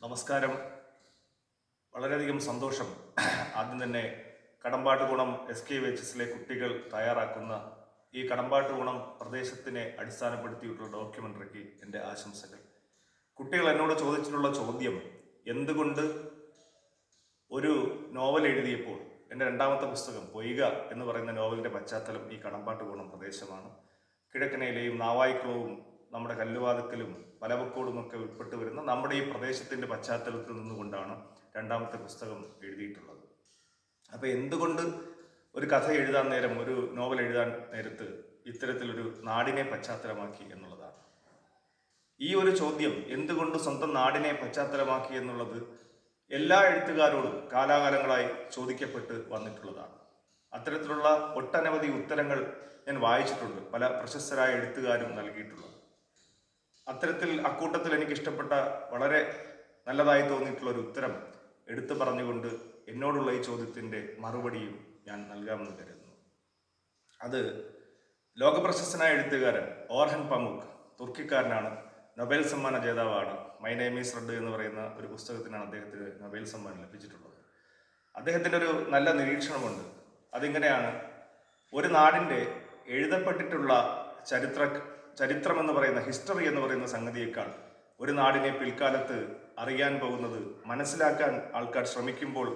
നമസ്കാരം. വളരെയധികം സന്തോഷം. ആദ്യം തന്നെ കടമ്പാട്ടുകുണം SKVHSലെ കുട്ടികൾ തയ്യാറാക്കുന്ന ഈ കടമ്പാട്ടുകുണം പ്രദേശത്തിനെ അടിസ്ഥാനപ്പെടുത്തിയിട്ടുള്ള ഡോക്യുമെൻ്ററിക്ക് എൻ്റെ ആശംസകൾ. കുട്ടികൾ എന്നോട് ചോദിച്ചിട്ടുള്ള ചോദ്യം, എന്തുകൊണ്ട് ഒരു നോവൽ എഴുതിയപ്പോൾ എൻ്റെ രണ്ടാമത്തെ പുസ്തകം പൊയ്ക എന്ന് പറയുന്ന നോവലിൻ്റെ പശ്ചാത്തലം ഈ കടമ്പാട്ടുകുണം പ്രദേശമാണ്. കിഴക്കനയിലെയും നാവായിക്കുളവും നമ്മുടെ കല്ലുവാതുക്കലും പലവക്കോടുമൊക്കെ ഉൾപ്പെട്ട് വരുന്ന നമ്മുടെ ഈ പ്രദേശത്തിൻ്റെ പശ്ചാത്തലത്തിൽ നിന്നുകൊണ്ടാണ് രണ്ടാമത്തെ പുസ്തകം എഴുതിയിട്ടുള്ളത്. അപ്പോൾ എന്തുകൊണ്ട് ഒരു കഥ എഴുതാൻ നേരം, ഒരു നോവൽ എഴുതാൻ നേരത്ത് ഇത്തരത്തിലൊരു നാടിനെ പശ്ചാത്തലമാക്കി എന്നുള്ളതാണ്. ഈ ഒരു ചോദ്യം, എന്തുകൊണ്ട് സ്വന്തം നാടിനെ പശ്ചാത്തലമാക്കി എന്നുള്ളത് എല്ലാ എഴുത്തുകാരോടും കാലാകാലങ്ങളായി ചോദിക്കപ്പെട്ട് വന്നിട്ടുള്ളതാണ്. അത്തരത്തിലുള്ള ഒട്ടനവധി ഉത്തരങ്ങൾ ഞാൻ വായിച്ചിട്ടുണ്ട്, പല പ്രശസ്തരായ എഴുത്തുകാരും നൽകിയിട്ടുള്ളത്. അത്തരത്തിൽ അക്കൂട്ടത്തിൽ എനിക്കിഷ്ടപ്പെട്ട വളരെ നല്ലതായി തോന്നിയിട്ടുള്ള ഒരു ഉത്തരം എടുത്തു പറഞ്ഞുകൊണ്ട് എന്നോടുള്ള ഈ ചോദ്യത്തിൻ്റെ മറുപടിയും ഞാൻ നൽകാമെന്ന് കരുതുന്നു. അത് ലോകപ്രശസ്തനായ എഴുത്തുകാരൻ ഓർഹൻ പമുക്, തുർക്കിക്കാരനാണ്, നൊബേൽ സമ്മാന ജേതാവാണ്. മൈ നെയിം ഈസ് റെഡ് എന്ന് പറയുന്ന ഒരു പുസ്തകത്തിനാണ് അദ്ദേഹത്തിന് നൊബേൽ സമ്മാനം ലഭിച്ചിട്ടുള്ളത്. അദ്ദേഹത്തിൻ്റെ ഒരു നല്ല നിരീക്ഷണമുണ്ട്. അതിങ്ങനെയാണ്: ഒരു നാടിൻ്റെ എഴുതപ്പെട്ടിട്ടുള്ള ചരിത്രം എന്ന് പറയുന്ന, ഹിസ്റ്ററി എന്ന് പറയുന്ന സംഗതിയേക്കാൾ ഒരു നാടിനെ പിൽക്കാലത്ത് അറിയാൻ പോകുന്നത്, മനസ്സിലാക്കാൻ ആൾക്കാർ ശ്രമിക്കുമ്പോൾ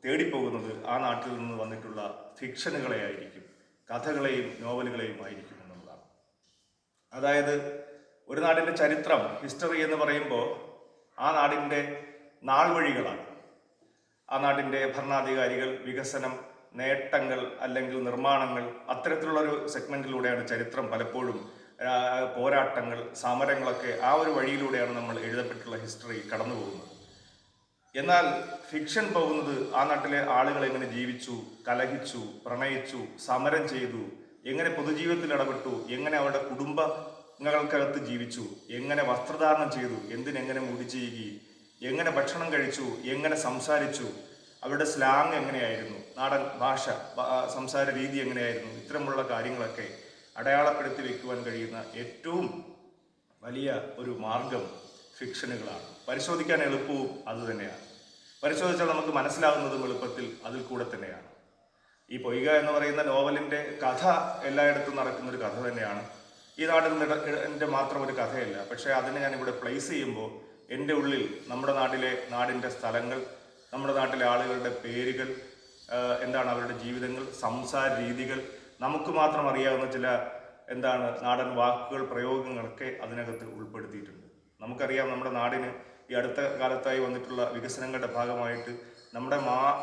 തേടിപ്പോകുന്നത് ആ നാട്ടിൽ നിന്ന് വന്നിട്ടുള്ള ഫിക്ഷനുകളെ ആയിരിക്കും, കഥകളെയും നോവലുകളെയും ആയിരിക്കും എന്നുള്ളതാണ്. അതായത് ഒരു നാടിൻ്റെ ചരിത്രം, ഹിസ്റ്ററി എന്ന് പറയുമ്പോൾ ആ നാടിൻ്റെ നാൾ വഴികളാണ്. ആ നാടിൻ്റെ ഭരണാധികാരികൾ, വികസനം, നേട്ടങ്ങൾ അല്ലെങ്കിൽ നിർമ്മാണങ്ങൾ, അത്തരത്തിലുള്ളൊരു സെഗ്മെൻറ്റിലൂടെയാണ് ചരിത്രം പലപ്പോഴും, പോരാട്ടങ്ങൾ, സമരങ്ങളൊക്കെ ആ ഒരു വഴിയിലൂടെയാണ് നമ്മൾ എഴുതപ്പെട്ടുള്ള ഹിസ്റ്ററി കടന്നു പോകുന്നത്. എന്നാൽ ഫിക്ഷൻ പോകുന്നത് ആ നാട്ടിലെ ആളുകൾ എങ്ങനെ ജീവിച്ചു, കലഹിച്ചു, പ്രണയിച്ചു, സമരം ചെയ്തു, എങ്ങനെ പൊതുജീവിതത്തിൽ ഇടപെട്ടു, എങ്ങനെ അവരുടെ കുടുംബങ്ങൾക്കകത്ത് ജീവിച്ചു, എങ്ങനെ വസ്ത്രധാരണം ചെയ്തു, എന്തിനെങ്ങനെ മുടി ചെയ്യുകയും, എങ്ങനെ ഭക്ഷണം കഴിച്ചു, എങ്ങനെ സംസാരിച്ചു, അവരുടെ സ്ലാങ് എങ്ങനെയായിരുന്നു, നാടൻ ഭാഷ, സംസാര രീതി എങ്ങനെയായിരുന്നു, ഇത്തരമുള്ള കാര്യങ്ങളൊക്കെ അടയാളപ്പെടുത്തി വയ്ക്കുവാൻ കഴിയുന്ന ഏറ്റവും വലിയ ഒരു മാർഗം ഫിക്ഷനുകളാണ്. പരിശോധിക്കാൻ എളുപ്പവും അതുതന്നെയാണ്. പരിശോധിച്ചാൽ നമുക്ക് മനസ്സിലാകുന്നതും എളുപ്പത്തിൽ അതിൽ കൂടെ തന്നെയാണ്. ഈ പൊയ്ക എന്ന് പറയുന്ന നോവലിൻ്റെ കഥ എല്ലായിടത്തും നടക്കുന്നൊരു കഥ തന്നെയാണ്. ഈ നാടിൽ എൻ്റെ മാത്രം ഒരു കഥയല്ല. പക്ഷേ അതിനെ ഞാനിവിടെ പ്ലേസ് ചെയ്യുമ്പോൾ എൻ്റെ ഉള്ളിൽ നമ്മുടെ നാടിൻ്റെ സ്ഥലങ്ങൾ, നമ്മുടെ നാട്ടിലെ ആളുകളുടെ പേരുകൾ, എന്താണ് അവരുടെ ജീവിതങ്ങൾ, സംസാര രീതികൾ, നമുക്ക് മാത്രം അറിയാവുന്ന ചില നാടൻ വാക്കുകൾ, പ്രയോഗങ്ങളൊക്കെ അതിനകത്ത് ഉൾപ്പെടുത്തിയിട്ടുണ്ട്. നമുക്കറിയാം, നമ്മുടെ നാടിന് ഈ അടുത്ത കാലത്തായി വന്നിട്ടുള്ള വികസനങ്ങളുടെ ഭാഗമായിട്ട് നമ്മുടെ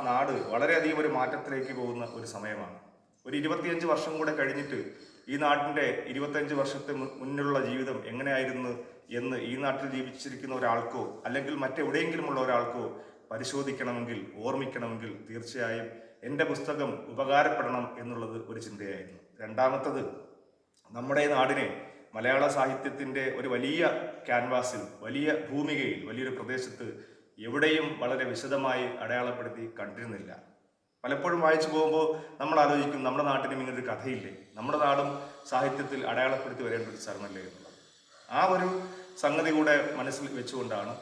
നാട് വളരെയധികം ഒരു മാറ്റത്തിലേക്ക് പോകുന്ന ഒരു സമയമാണ്. ഒരു 25 വർഷം കൂടെ കഴിഞ്ഞിട്ട് ഈ നാടിൻ്റെ 25 വർഷത്തെ മുന്നിലുള്ള ജീവിതം എങ്ങനെയായിരുന്നു എന്ന് ഈ നാട്ടിൽ ജീവിച്ചിരിക്കുന്ന ഒരാൾക്കോ അല്ലെങ്കിൽ മറ്റെവിടെയെങ്കിലുമുള്ള ഒരാൾക്കോ പരിശോധിക്കണമെങ്കിൽ, ഓർമ്മിക്കണമെങ്കിൽ തീർച്ചയായും എൻ്റെ പുസ്തകം ഉപകാരപ്പെടണം എന്നുള്ളത് ഒരു ചിന്തയായിരുന്നു. രണ്ടാമത്തത്, നമ്മുടെ നാടിനെ മലയാള സാഹിത്യത്തിൻ്റെ ഒരു വലിയ ക്യാൻവാസിൽ, വലിയ ഭൂമികയിൽ, വലിയൊരു പ്രദേശത്ത് എവിടെയും വളരെ വിശദമായി അടയാളപ്പെടുത്തി കണ്ടിരുന്നില്ല. പലപ്പോഴും വായിച്ചു പോകുമ്പോൾ നമ്മൾ ആലോചിക്കും, നമ്മുടെ നാട്ടിനും ഇങ്ങനൊരു കഥയില്ലേ, നമ്മുടെ നാടും സാഹിത്യത്തിൽ അടയാളപ്പെടുത്തി വരേണ്ട ഒരു സ്ഥലമല്ലേ എന്നുള്ളത്. ആ ഒരു സംഗതി കൂടെ മനസ്സിൽ വെച്ചുകൊണ്ടാണ്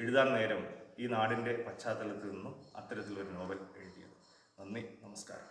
എഴുതാൻ നേരം ഈ നാടിൻ്റെ പശ്ചാത്തലത്തിൽ നിന്നും അത്തരത്തിലൊരു നോവൽ എഴുതിയത്. നന്ദി, നമസ്കാരം.